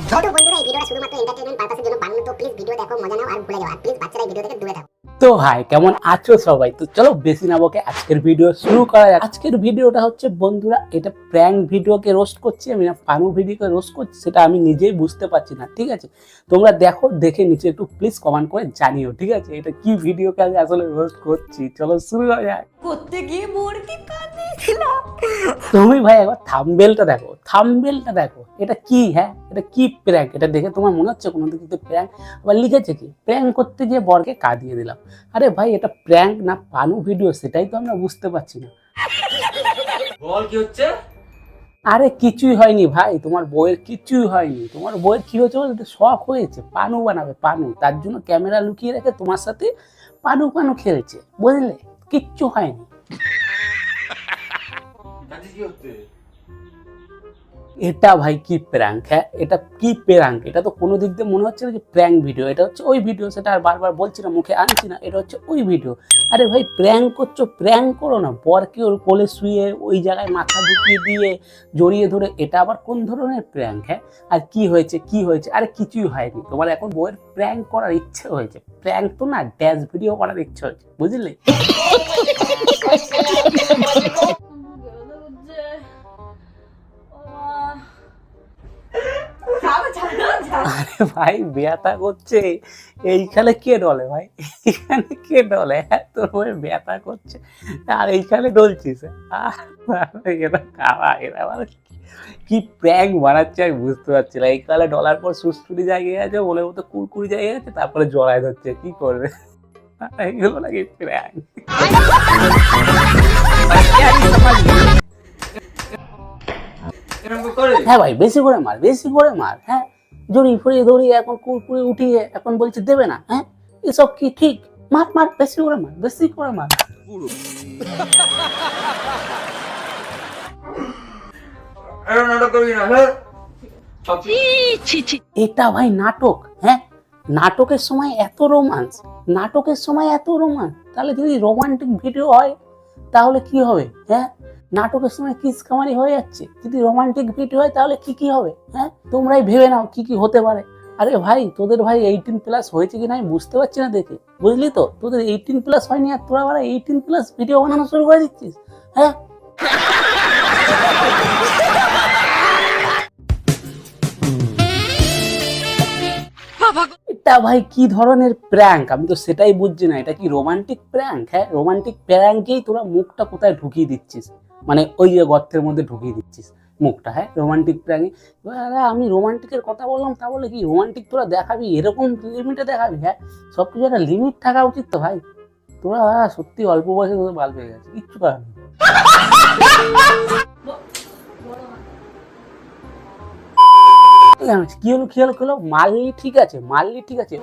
ছোট বন্ধুরা এই ভিডিওটা শুধুমাত্র এন্টারটেইনমেন্ট পারপাসের জন্য বানানো, তো প্লিজ ভিডিও দেখো, মজা নাও আর ভুলে যাও। আর প্লিজ বাচ্চারা এই ভিডিও থেকে দূরে থাকো। তো হাই, কেমন আছো সবাই? তো চলো বেশি না বকে আজকের ভিডিও শুরু করা যাক। আজকের ভিডিওটা হচ্ছে বন্ধুরা, এটা প্র্যাঙ্ক ভিডিওকে রোস্ট করছি আমি, না পানু ভিডিওকে রোস্ট করছি সেটা আমি নিজেই বুঝতে পারছি না। ঠিক আছে, তোমরা দেখো, দেখে নিচে একটু প্লিজ কমেন্ট করে জানিও। ঠিক আছে, এটা কি ভিডিওকে আমি আসলে রোস্ট করছি। চলো শুরু করা যাক। করতে গিয়ে মূর্তি কাঁদিয়েছিলাম। তুমি ভাই একবার থাম্বনেলটা দেখো, থাম্বনেলটা দেখো, এটা কি? হ্যাঁ, এটা কি প্র্যাঙ্ক? এটা দেখে তোমার মনে হচ্ছে কোনো দিকে প্র্যাঙ্ক? আবার লিখেছে কি, প্র্যাঙ্ক করতে গিয়ে বরকে কাঁদিয়ে দিলাম। আরে ভাই, এটা প্র্যাঙ্ক না পানু ভিডিও সেটাই তো আমরা বুঝতে পারছি না। বল কি হচ্ছে? আরে কিছুই হয়নি ভাই, তোমার বউয়ের কিছুই হয়নি। তোমার বউয়ের কি হয়েছে বলতে, শখ হয়েছে পানু বানাবে, পানু। তার জন্য ক্যামেরা লুকিয়ে রেখে তোমার সাথে পানু পানু খেলছে, বুঝলে? কিচ্ছু হয়নি। কি হচ্ছে? এটা ভাই কি প্র্যাঙ্ক? হ্যাঁ, এটা কি প্র্যাঙ্ক? এটা তো কোনো দিক দিয়ে মনে হচ্ছে না যে প্র্যাঙ্ক ভিডিও। এটা হচ্ছে ওই ভিডিও, সেটা আর বারবার বলছি না, মুখে আনছি না, এটা হচ্ছে ওই ভিডিও। আরে ভাই, প্র্যাঙ্ক করছো, প্র্যাঙ্ক করো না। বরকে ওর কোলে শুয়ে ওই জায়গায় মাথা ঢুকিয়ে দিয়ে জড়িয়ে ধরে, এটা আবার কোন ধরনের প্র্যাঙ্ক? হ্যাঁ, আর কি হয়েছে, কি হয়েছে? আরে কিছুই হয়নি। তোমার এখন বউয়ের প্র্যাঙ্ক করার ইচ্ছে হয়েছে। প্র্যাঙ্ক তো না, ড্যান্স ভিডিও করার ইচ্ছে হয়েছে, বুঝলে? আরে ভাই, ব্যথা করছে এইখানে কে ডলে ভাই? এইখানে কে ডলে? হ্যাঁ, তোর বউয়ের ব্যথা করছে আর এইখানে ডলছিস? কি প্র্যাঙ্ক বানাচ্ছে আমি বুঝতে পারছি না। এইখানে ডলার পর সুস্থুরি জায়গায় আছে, বলে মতো কুরকুরি জায়গায় আছে, তারপরে জড়ায় ধরছে। কি করবে? এগুলো নাকি প্র্যাঙ্ক? হ্যাঁ ভাই, বেশি করে মার, বেশি করে মার। হ্যাঁ, জড়িয়ে ফড়িয়ে দড়িয়ে এখন কুরকুরে উঠিয়ে এখন বলছে দেবে না। হ্যাঁ, এসব কি ঠিক? মার মার, বেশি করে মার, বেশি করে মার। এটা ভাই নাটক? হ্যাঁ, নাটকের সময় এত রোমান্স, নাটকের সময় এত রোমান্স। তাহলে যদি রোমান্টিক ভিডিও হয় তাহলে কি হবে? হ্যাঁ, নাটকের সময় কিস কামারি হয়ে যাচ্ছে, যদি রোমান্টিক ভিডিও হয় তাহলে কি কি হবে? হ্যাঁ, তোমরাই ভেবে নাও কি কি হতে পারে। আরে ভাই, তোদের ভাই 18+ হয়েছে কিনা আমি বুঝতে পারছি না দেখে, বুঝলি তো? তোদের 18+ হয়নি আর তোরা আবার 18+ ভিডিও বানানো শুরু করে দিচ্ছিস। হ্যাঁ, এটা ভাই কি ধরনের প্র্যাঙ্ক? আমি তো সেটাই বুঝছি না। এটা কি রোমান্টিক প্র্যাঙ্ক? হ্যাঁ, রোমান্টিক প্র্যাঙ্কেই তোরা মুখটা কোথায় ঢুকিয়ে দিচ্ছিস, মানে ওই যে গর্তের মধ্যে ঢুকিয়ে দিচ্ছিস মুখটা। হ্যাঁ, রোমান্টিক প্র্যাঙ্ক। আমি রোমান্টিকের কথা বললাম, তা বলে কি রোমান্টিক তোরা দেখাবি? এরকম লিমিটে দেখাবি? হ্যাঁ, সব কিছু একটা লিমিট থাকা উচিত তো ভাই। তোরা সত্যি অল্প বয়সে তোদের বাল পেয়ে গেছে, কিচ্ছু করার নেই। কি হলো, কি হলো, কি হলো? মারলি ঠিক আছে, মারলি ঠিক আছে,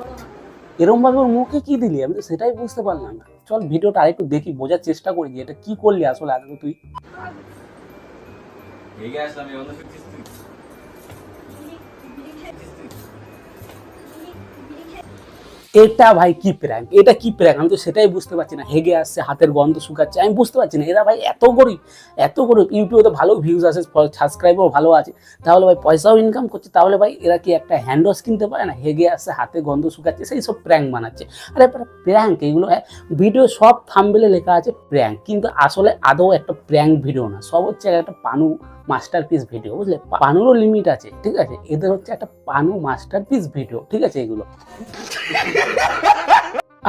এরকম ভাবে ওর মুখে কি দিলি? আমি তো সেটাই বুঝতে পারলাম না। চল ভিডিওটা আরেকটু দেখি, বোঝার চেষ্টা করি যে এটা কি করলি আসলে আগে তুই। এটা ভাই কি প্র্যাঙ্ক? এটা কি প্র্যাঙ্ক? আমি তো সেটাই বুঝতে পারছি না। হেগে আসছে, হাতের গন্ধ শুকাচ্ছে, আমি বুঝতে পারছি না। এরা ভাই এত গরিব, এত গরিব। ইউটিউবে তো ভালো ভিউজ আসে, সাবস্ক্রাইবার ভালো আছে, তাহলে ভাই পয়সাও ইনকাম করছে, তাহলে ভাই এরা কি একটা হ্যান্ড ওয়াশ কিনতে পারে না? হেগে আসছে, হাতে গন্ধ শুকাচ্ছে, সেই সব প্র্যাঙ্ক বানাচ্ছে। আরে প্র্যাঙ্ক এগুলো? হ্যাঁ, ভিডিও সব থাম্বনেলে লেখা আছে প্র্যাঙ্ক, কিন্তু আসলে আদৌ একটা প্র্যাঙ্ক ভিডিও না, সব হচ্ছে একটা পানু মাস্টারপিস ভিডিও, বুঝলে? পানুরও লিমিট আছে, ঠিক আছে? এদের হচ্ছে একটা পানু মাস্টারপিস ভিডিও, ঠিক আছে এগুলো।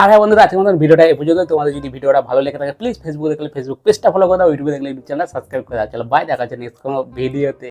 আর হ্যাঁ বন্ধুরা, আজকের মতন ভিডিওটা এই পর্যন্ত। তোমাদের যদি ভিডিওটা ভালো লেগে থাকে প্লিজ ফেসবুকে দেখলে ফেসবুক পেজটা ফলো করে দাও, ইউটিউবে দেখলে ইউটিউব চ্যানেল সাবস্ক্রাইব করে দাও। চলো বাই, দেখা যাচ্ছে নেক্সট কোনো ভিডিওতে।